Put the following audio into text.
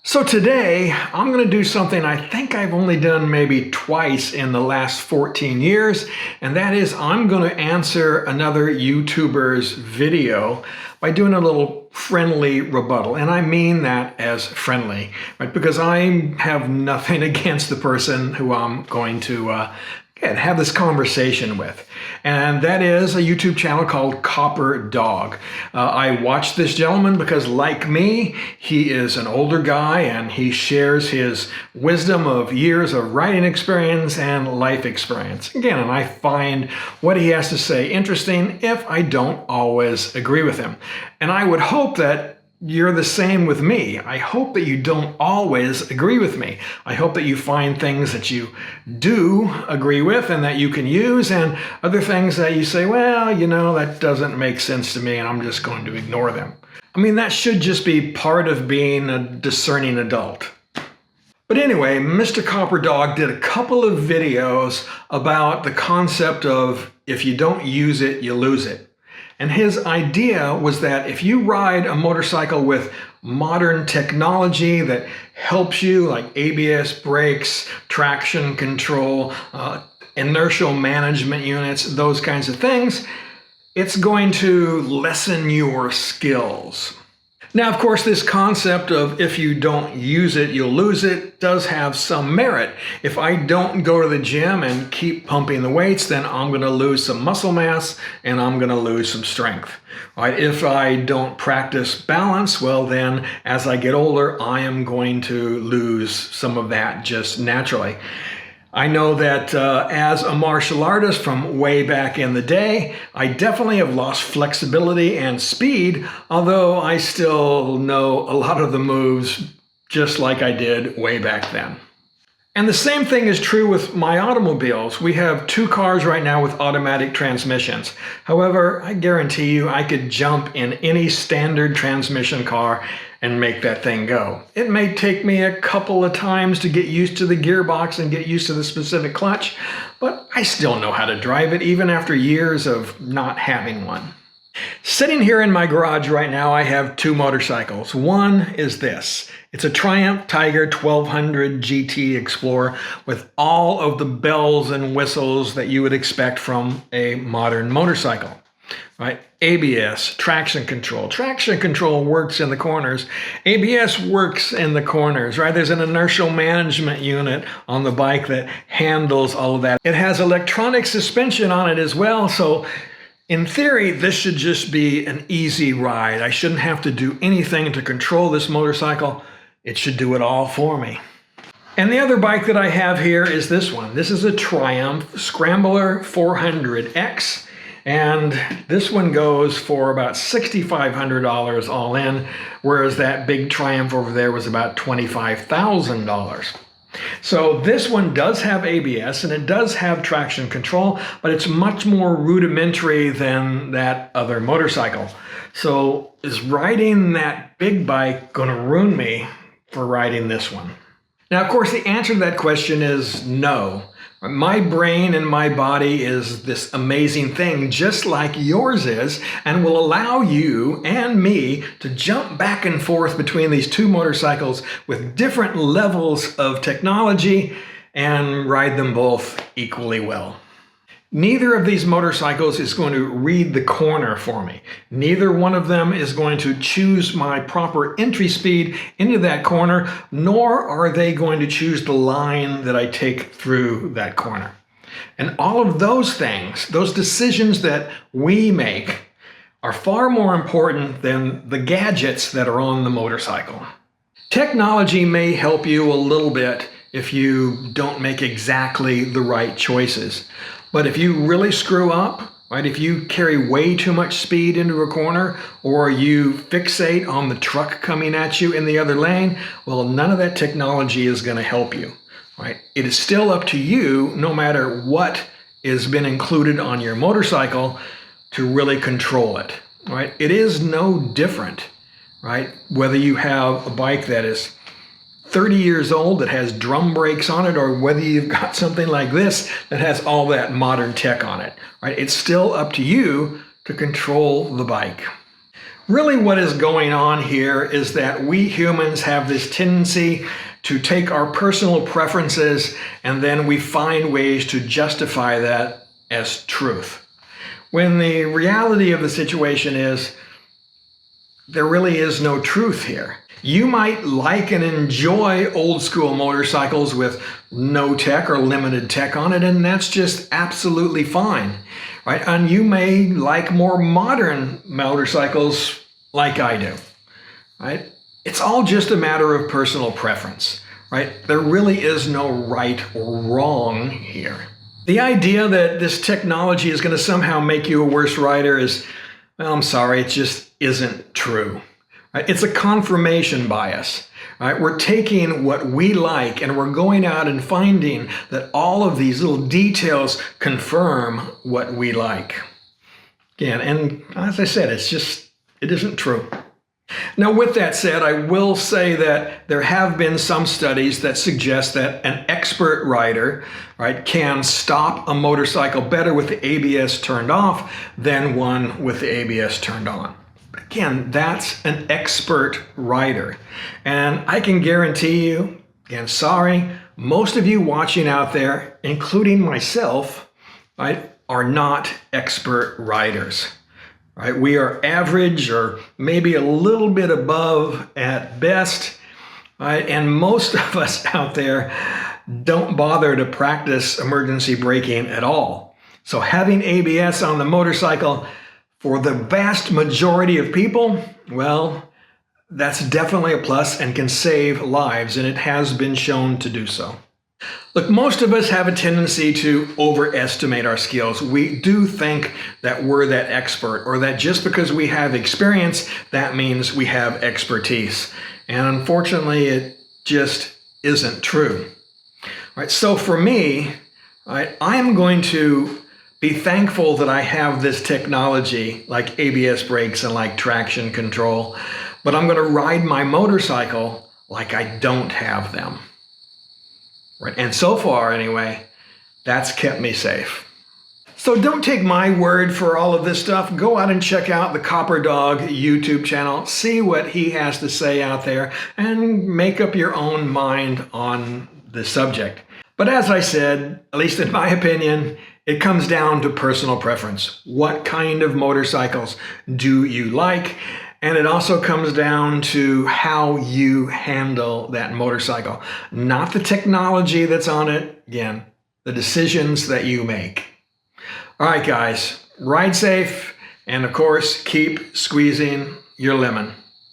So today, I'm going to do something I think I've only done maybe twice in the last 14 years, and that is I'm going to answer another YouTuber's video by doing a little friendly rebuttal. And I mean that as friendly, right? Because I have nothing against the person who I'm going to have this conversation with. And that is a YouTube channel called Copper Dog. I watched this gentleman because, like me, he is an older guy and he shares his wisdom of years of writing experience and life experience. Again, and I find what he has to say interesting if I don't always agree with him. And I would hope that you're the same with me. I hope that you don't always agree with me. I hope that you find things that you do agree with and that you can use, and other things that you say, well, you know, that doesn't make sense to me and I'm just going to ignore them. I mean, that should just be part of being a discerning adult. But anyway, Mr. Copper Dog did a couple of videos about the concept of if you don't use it, you lose it. And his idea was that if you ride a motorcycle with modern technology that helps you, like ABS brakes, traction control, inertial management units, those kinds of things, it's going to lessen your skills. Now, of course, this concept of if you don't use it, you'll lose it does have some merit. If I don't go to the gym and keep pumping the weights, then I'm going to lose some muscle mass and I'm going to lose some strength. Right? If I don't practice balance, well then, as I get older, I am going to lose some of that just naturally. I know that as a martial artist from way back in the day, I definitely have lost flexibility and speed, although I still know a lot of the moves just like I did way back then. And the same thing is true with my automobiles. We have 2 cars right now with automatic transmissions. However, I guarantee you I could jump in any standard transmission car and make that thing go. It may take me a couple of times to get used to the gearbox and get used to the specific clutch, but I still know how to drive it even after years of not having one. Sitting here in my garage right now, I have 2 motorcycles. One is this. It's a Triumph Tiger 1200 GT Explorer with all of the bells and whistles that you would expect from a modern motorcycle. Right? ABS, traction control. Traction control works in the corners. ABS works in the corners, right? There's an inertial management unit on the bike that handles all of that. It has electronic suspension on it as well, so in theory, this should just be an easy ride. I shouldn't have to do anything to control this motorcycle. It should do it all for me. And the other bike that I have here is this one. This is a Triumph Scrambler 400X. And this one goes for about $6,500 all in, whereas that big Triumph over there was about $25,000. So this one does have ABS and it does have traction control, but it's much more rudimentary than that other motorcycle. So is riding that big bike going to ruin me for riding this one? Now, of course, the answer to that question is no. My brain and my body is this amazing thing, just like yours is, and will allow you and me to jump back and forth between these 2 motorcycles with different levels of technology and ride them both equally well. Neither of these motorcycles is going to read the corner for me. Neither one of them is going to choose my proper entry speed into that corner, nor are they going to choose the line that I take through that corner. And all of those things, those decisions that we make, are far more important than the gadgets that are on the motorcycle. Technology may help you a little bit if you don't make exactly the right choices. But if you really screw up, right, if you carry way too much speed into a corner, or you fixate on the truck coming at you in the other lane, well, none of that technology is going to help you, right? It is still up to you, no matter what has been included on your motorcycle, to really control it, right? It is no different, right? Whether you have a bike that is 30 years old that has drum brakes on it, or whether you've got something like this that has all that modern tech on it, right? It's still up to you to control the bike. Really what is going on here is that we humans have this tendency to take our personal preferences and then we find ways to justify that as truth. When the reality of the situation is there really is no truth here. You might like and enjoy old school motorcycles with no tech or limited tech on it, and that's just absolutely fine, right? And you may like more modern motorcycles like I do, right? It's all just a matter of personal preference, right? There really is no right or wrong here. The idea that this technology is going to somehow make you a worse rider is, well, I'm sorry, it just isn't true. Right? It's a confirmation bias. Right? We're taking what we like and we're going out and finding that all of these little details confirm what we like. Again, and as I said, it isn't true. Now, with that said, I will say that there have been some studies that suggest that an expert rider, right, can stop a motorcycle better with the ABS turned off than one with the ABS turned on. But again, that's an expert rider. And I can guarantee you, again, sorry, most of you watching out there, including myself, right, are not expert riders. Right? We are average or maybe a little bit above at best, right? And most of us out there don't bother to practice emergency braking at all. So having ABS on the motorcycle for the vast majority of people, well, that's definitely a plus and can save lives, and it has been shown to do so. Look, most of us have a tendency to overestimate our skills. We do think that we're that expert, or that just because we have experience, that means we have expertise. And unfortunately, it just isn't true. Right, so for me, right, I'm going to be thankful that I have this technology like ABS brakes and like traction control, but I'm going to ride my motorcycle like I don't have them. Right. And so far, anyway, that's kept me safe. So don't take my word for all of this stuff. Go out and check out the Copper Dog YouTube channel. See what he has to say out there and make up your own mind on the subject. But as I said, at least in my opinion, it comes down to personal preference. What kind of motorcycles do you like? And it also comes down to how you handle that motorcycle, not the technology that's on it. Again, the decisions that you make. All right, guys, ride safe. And of course, keep squeezing your lemon.